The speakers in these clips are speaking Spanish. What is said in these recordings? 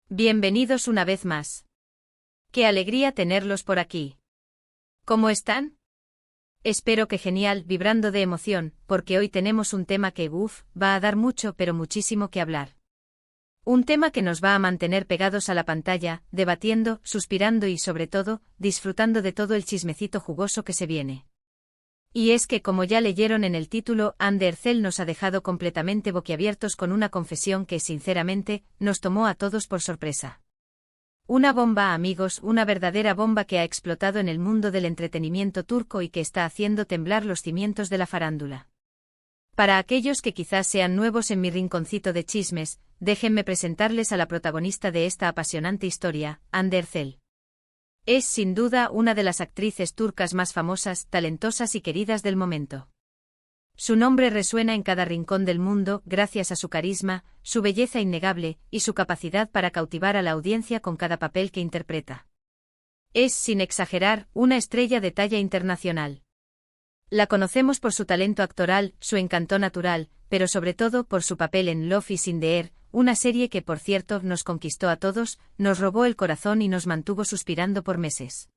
Bienvenidos una vez más. Qué alegría tenerlos por aquí. ¿Cómo están? Espero que genial, vibrando de emoción, porque hoy tenemos un tema que, va a dar mucho pero muchísimo que hablar. Un tema que nos va a mantener pegados a la pantalla, debatiendo, suspirando y sobre todo, disfrutando de todo el chismecito jugoso que se viene. Y es que, como ya leyeron en el título, Andy Ercel nos ha dejado completamente boquiabiertos con una confesión que, sinceramente, nos tomó a todos por sorpresa. Una bomba, amigos, una verdadera bomba que ha explotado en el mundo del entretenimiento turco y que está haciendo temblar los cimientos de la farándula. Para aquellos que quizás sean nuevos en mi rinconcito de chismes, déjenme presentarles a la protagonista de esta apasionante historia, Hande Ercel. Es, sin duda, una de las actrices turcas más famosas, talentosas y queridas del momento. Su nombre resuena en cada rincón del mundo gracias a su carisma, su belleza innegable y su capacidad para cautivar a la audiencia con cada papel que interpreta. Es, sin exagerar, una estrella de talla internacional. La conocemos por su talento actoral, su encanto natural, pero sobre todo por su papel en Love is in the Air, una serie que, por cierto, nos conquistó a todos, nos robó el corazón y nos mantuvo suspirando por meses.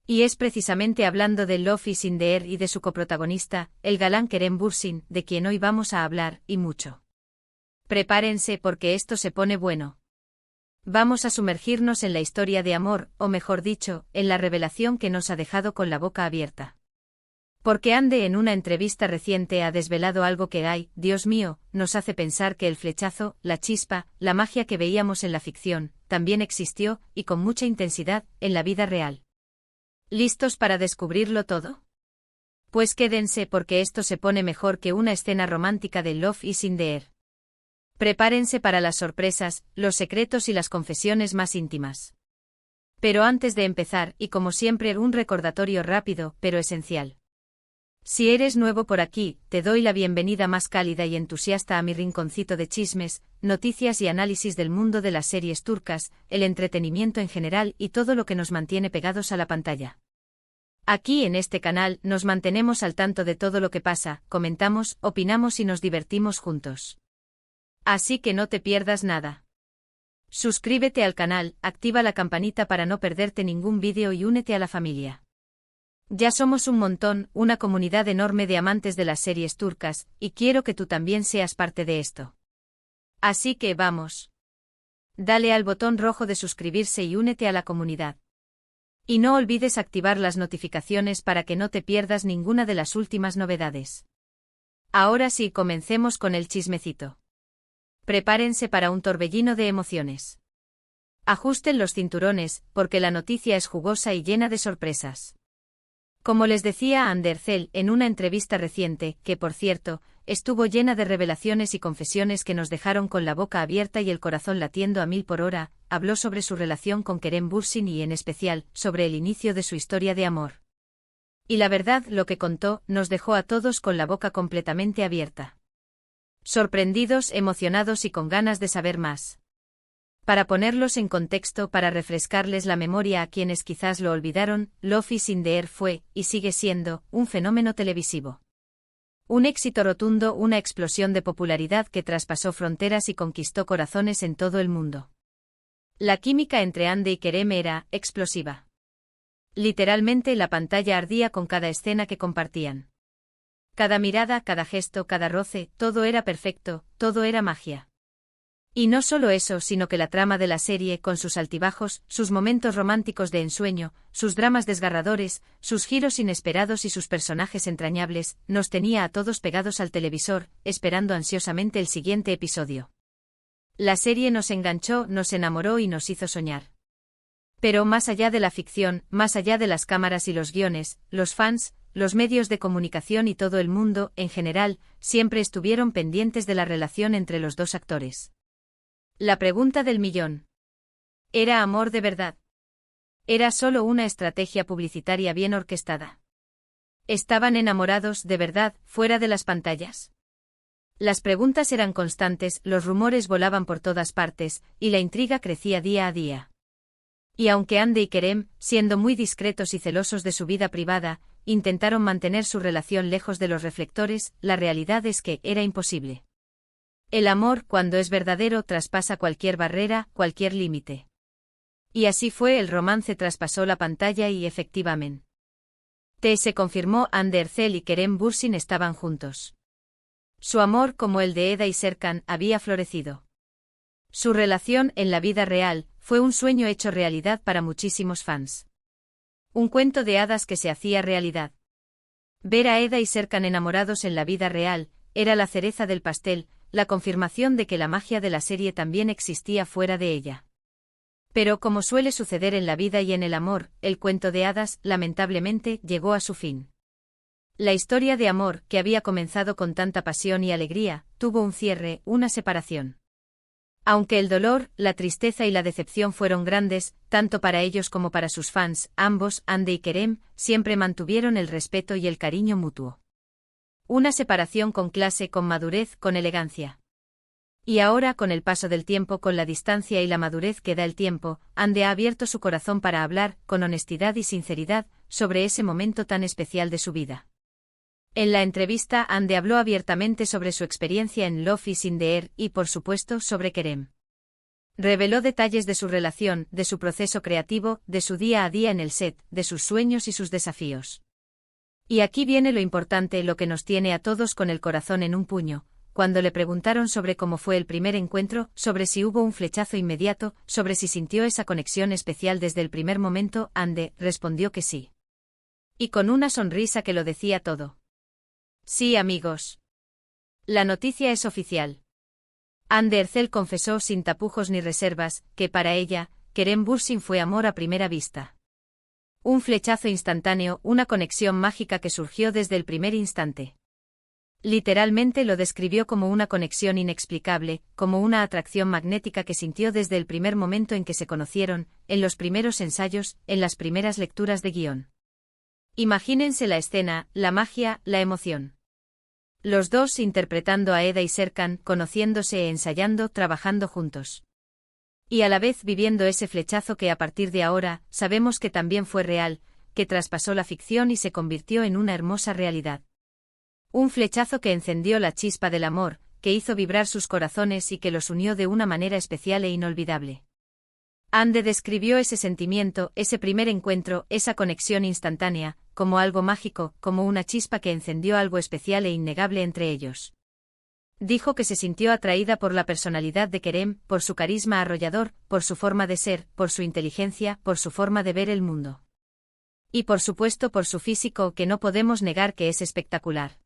Y es precisamente hablando de Love is in the Air y de su coprotagonista, el galán Kerem Bürsin, de quien hoy vamos a hablar, y mucho. Prepárense porque esto se pone bueno. Vamos a sumergirnos en la historia de amor, o mejor dicho, en la revelación que nos ha dejado con la boca abierta. Porque Hande en una entrevista reciente ha desvelado algo que hay, Dios mío, nos hace pensar que el flechazo, la chispa, la magia que veíamos en la ficción, también existió, y con mucha intensidad, en la vida real. ¿Listos para descubrirlo todo? Pues quédense porque esto se pone mejor que una escena romántica de Love is in the Air. Prepárense para las sorpresas, los secretos y las confesiones más íntimas. Pero antes de empezar, y como siempre un recordatorio rápido, pero esencial. Si eres nuevo por aquí, te doy la bienvenida más cálida y entusiasta a mi rinconcito de chismes, noticias y análisis del mundo de las series turcas, el entretenimiento en general y todo lo que nos mantiene pegados a la pantalla. Aquí en este canal nos mantenemos al tanto de todo lo que pasa, comentamos, opinamos y nos divertimos juntos. Así que no te pierdas nada. Suscríbete al canal, activa la campanita para no perderte ningún vídeo y únete a la familia. Ya somos un montón, una comunidad enorme de amantes de las series turcas, y quiero que tú también seas parte de esto. Así que vamos. Dale al botón rojo de suscribirse y únete a la comunidad. Y no olvides activar las notificaciones para que no te pierdas ninguna de las últimas novedades. Ahora sí, comencemos con el chismecito. Prepárense para un torbellino de emociones. Ajusten los cinturones, porque la noticia es jugosa y llena de sorpresas. Como les decía Hande Ercel en una entrevista reciente, que por cierto, estuvo llena de revelaciones y confesiones que nos dejaron con la boca abierta y el corazón latiendo a 1000 por hora, habló sobre su relación con Kerem Bürsin y en especial, sobre el inicio de su historia de amor. Y la verdad, lo que contó, nos dejó a todos con la boca completamente abierta. Sorprendidos, emocionados y con ganas de saber más. Para ponerlos en contexto, para refrescarles la memoria a quienes quizás lo olvidaron, Love is in the Air fue, y sigue siendo, un fenómeno televisivo. Un éxito rotundo, una explosión de popularidad que traspasó fronteras y conquistó corazones en todo el mundo. La química entre Hande y Kerem era explosiva. Literalmente la pantalla ardía con cada escena que compartían. Cada mirada, cada gesto, cada roce, todo era perfecto, todo era magia. Y no solo eso, sino que la trama de la serie, con sus altibajos, sus momentos románticos de ensueño, sus dramas desgarradores, sus giros inesperados y sus personajes entrañables, nos tenía a todos pegados al televisor, esperando ansiosamente el siguiente episodio. La serie nos enganchó, nos enamoró y nos hizo soñar. Pero más allá de la ficción, más allá de las cámaras y los guiones, los fans, los medios de comunicación y todo el mundo, en general, siempre estuvieron pendientes de la relación entre los dos actores. La pregunta del millón. ¿Era amor de verdad? ¿Era solo una estrategia publicitaria bien orquestada? ¿Estaban enamorados de verdad, fuera de las pantallas? Las preguntas eran constantes, los rumores volaban por todas partes, y la intriga crecía día a día. Y aunque Hande y Kerem, siendo muy discretos y celosos de su vida privada, intentaron mantener su relación lejos de los reflectores, la realidad es que era imposible. El amor, cuando es verdadero, traspasa cualquier barrera, cualquier límite. Y así fue, el romance traspasó la pantalla y efectivamente. Se confirmó, Anne Ercel y Kerem Bürsin estaban juntos. Su amor, como el de Eda y Serkan, había florecido. Su relación, en la vida real, fue un sueño hecho realidad para muchísimos fans. Un cuento de hadas que se hacía realidad. Ver a Eda y Serkan enamorados en la vida real, era la cereza del pastel, la confirmación de que la magia de la serie también existía fuera de ella. Pero como suele suceder en la vida y en el amor, el cuento de hadas, lamentablemente, llegó a su fin. La historia de amor, que había comenzado con tanta pasión y alegría, tuvo un cierre, una separación. Aunque el dolor, la tristeza y la decepción fueron grandes, tanto para ellos como para sus fans, ambos, Hande y Kerem, siempre mantuvieron el respeto y el cariño mutuo. Una separación con clase, con madurez, con elegancia. Y ahora, con el paso del tiempo, con la distancia y la madurez que da el tiempo, Hande ha abierto su corazón para hablar, con honestidad y sinceridad, sobre ese momento tan especial de su vida. En la entrevista, Hande habló abiertamente sobre su experiencia en Love is in the Air y, por supuesto, sobre Kerem. Reveló detalles de su relación, de su proceso creativo, de su día a día en el set, de sus sueños y sus desafíos. Y aquí viene lo importante, lo que nos tiene a todos con el corazón en un puño. Cuando le preguntaron sobre cómo fue el primer encuentro, sobre si hubo un flechazo inmediato, sobre si sintió esa conexión especial desde el primer momento, Hande respondió que sí. Y con una sonrisa que lo decía todo. Sí, amigos. La noticia es oficial. Hande Ercel confesó sin tapujos ni reservas, que para ella, Kerem Bürsin fue amor a primera vista. Un flechazo instantáneo, una conexión mágica que surgió desde el primer instante. Literalmente lo describió como una conexión inexplicable, como una atracción magnética que sintió desde el primer momento en que se conocieron, en los primeros ensayos, en las primeras lecturas de guión. Imagínense la escena, la magia, la emoción. Los dos interpretando a Eda y Serkan, conociéndose, ensayando, trabajando juntos. Y a la vez viviendo ese flechazo que a partir de ahora, sabemos que también fue real, que traspasó la ficción y se convirtió en una hermosa realidad. Un flechazo que encendió la chispa del amor, que hizo vibrar sus corazones y que los unió de una manera especial e inolvidable. Hande describió ese sentimiento, ese primer encuentro, esa conexión instantánea, como algo mágico, como una chispa que encendió algo especial e innegable entre ellos. Dijo que se sintió atraída por la personalidad de Kerem, por su carisma arrollador, por su forma de ser, por su inteligencia, por su forma de ver el mundo. Y por supuesto por su físico, que no podemos negar que es espectacular.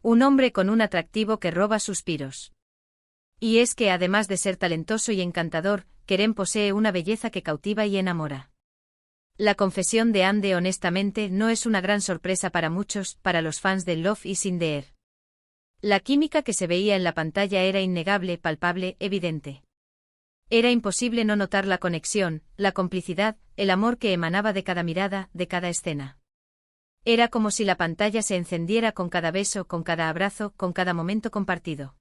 Un hombre con un atractivo que roba suspiros. Y es que además de ser talentoso y encantador, Kerem posee una belleza que cautiva y enamora. La confesión de Hande honestamente no es una gran sorpresa para muchos, para los fans de Love is in the Air. La química que se veía en la pantalla era innegable, palpable, evidente. Era imposible no notar la conexión, la complicidad, el amor que emanaba de cada mirada, de cada escena. Era como si la pantalla se encendiera con cada beso, con cada abrazo, con cada momento compartido.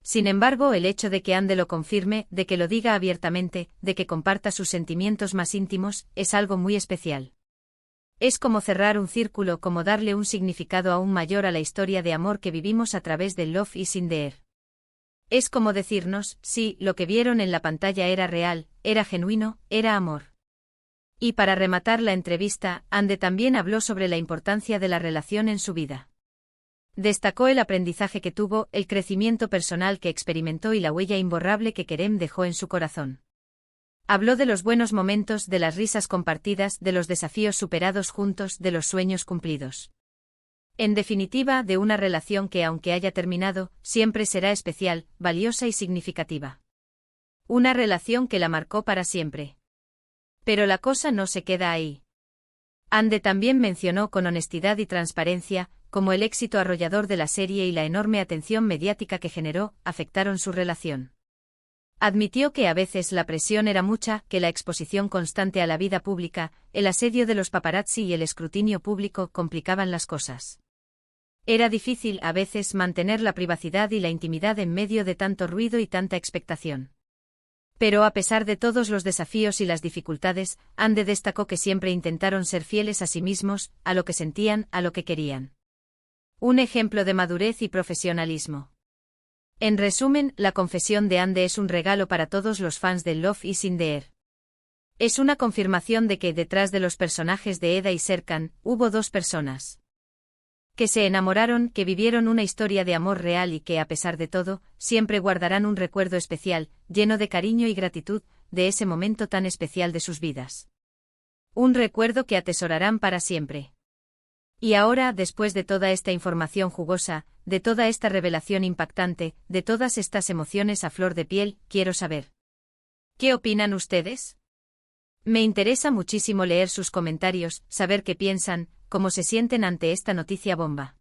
Sin embargo, el hecho de que Hande lo confirme, de que lo diga abiertamente, de que comparta sus sentimientos más íntimos, es algo muy especial. Es como cerrar un círculo, como darle un significado aún mayor a la historia de amor que vivimos a través de Love is in the Air. Es como decirnos, sí, lo que vieron en la pantalla era real, era genuino, era amor. Y para rematar la entrevista, Hande también habló sobre la importancia de la relación en su vida. Destacó el aprendizaje que tuvo, el crecimiento personal que experimentó y la huella imborrable que Kerem dejó en su corazón. Habló de los buenos momentos, de las risas compartidas, de los desafíos superados juntos, de los sueños cumplidos. En definitiva, de una relación que, aunque haya terminado, siempre será especial, valiosa y significativa. Una relación que la marcó para siempre. Pero la cosa no se queda ahí. Hande también mencionó con honestidad y transparencia, como el éxito arrollador de la serie y la enorme atención mediática que generó, afectaron su relación. Admitió que a veces la presión era mucha, que la exposición constante a la vida pública, el asedio de los paparazzi y el escrutinio público complicaban las cosas. Era difícil a veces mantener la privacidad y la intimidad en medio de tanto ruido y tanta expectación. Pero a pesar de todos los desafíos y las dificultades, Hande destacó que siempre intentaron ser fieles a sí mismos, a lo que sentían, a lo que querían. Un ejemplo de madurez y profesionalismo. En resumen, la confesión de Hande es un regalo para todos los fans de Love is in the Air. Es una confirmación de que detrás de los personajes de Eda y Serkan, hubo dos personas que se enamoraron, que vivieron una historia de amor real y que, a pesar de todo, siempre guardarán un recuerdo especial, lleno de cariño y gratitud, de ese momento tan especial de sus vidas. Un recuerdo que atesorarán para siempre. Y ahora, después de toda esta información jugosa, de toda esta revelación impactante, de todas estas emociones a flor de piel, quiero saber. ¿Qué opinan ustedes? Me interesa muchísimo leer sus comentarios, saber qué piensan, cómo se sienten ante esta noticia bomba.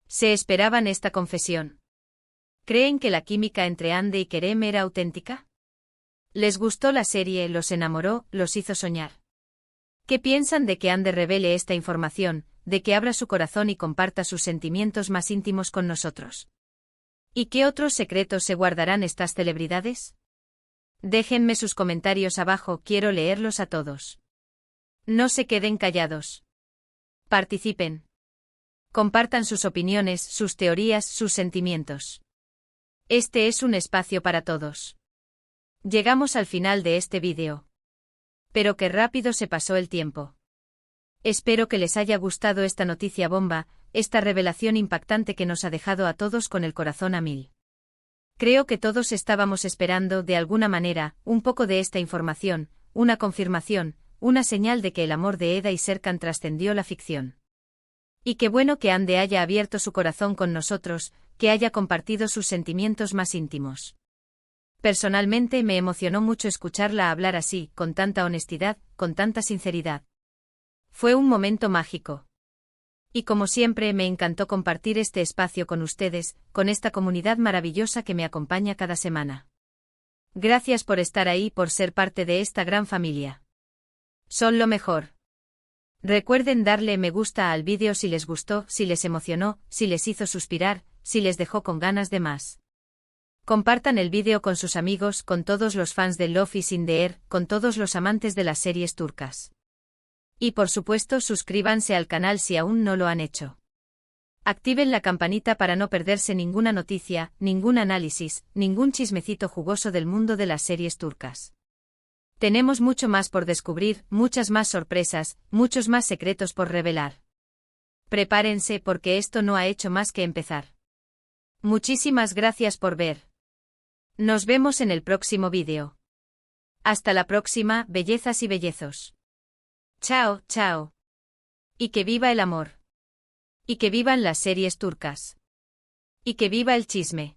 ¿Se esperaban esta confesión? ¿Creen que la química entre Hande y Kerem era auténtica? ¿Les gustó la serie, los enamoró, los hizo soñar? ¿Qué piensan de que Hande revele esta información, de que abra su corazón y comparta sus sentimientos más íntimos con nosotros? ¿Y qué otros secretos se guardarán estas celebridades? Déjenme sus comentarios abajo, quiero leerlos a todos. No se queden callados. Participen. Compartan sus opiniones, sus teorías, sus sentimientos. Este es un espacio para todos. Llegamos al final de este vídeo. Pero qué rápido se pasó el tiempo. Espero que les haya gustado esta noticia bomba, esta revelación impactante que nos ha dejado a todos con el corazón a mil. Creo que todos estábamos esperando, de alguna manera, un poco de esta información, una confirmación, una señal de que el amor de Eda y Serkan trascendió la ficción. Y qué bueno que Hande haya abierto su corazón con nosotros, que haya compartido sus sentimientos más íntimos. Personalmente me emocionó mucho escucharla hablar así, con tanta honestidad, con tanta sinceridad. Fue un momento mágico. Y como siempre me encantó compartir este espacio con ustedes, con esta comunidad maravillosa que me acompaña cada semana. Gracias por estar ahí, por ser parte de esta gran familia. Son lo mejor. Recuerden darle me gusta al vídeo si les gustó, si les emocionó, si les hizo suspirar, si les dejó con ganas de más. Compartan el vídeo con sus amigos, con todos los fans de Love is in the Air, con todos los amantes de las series turcas. Y por supuesto suscríbanse al canal si aún no lo han hecho. Activen la campanita para no perderse ninguna noticia, ningún análisis, ningún chismecito jugoso del mundo de las series turcas. Tenemos mucho más por descubrir, muchas más sorpresas, muchos más secretos por revelar. Prepárense porque esto no ha hecho más que empezar. Muchísimas gracias por ver. Nos vemos en el próximo vídeo. Hasta la próxima, bellezas y bellezos. Chao, chao. Y que viva el amor. Y que vivan las series turcas. Y que viva el chisme.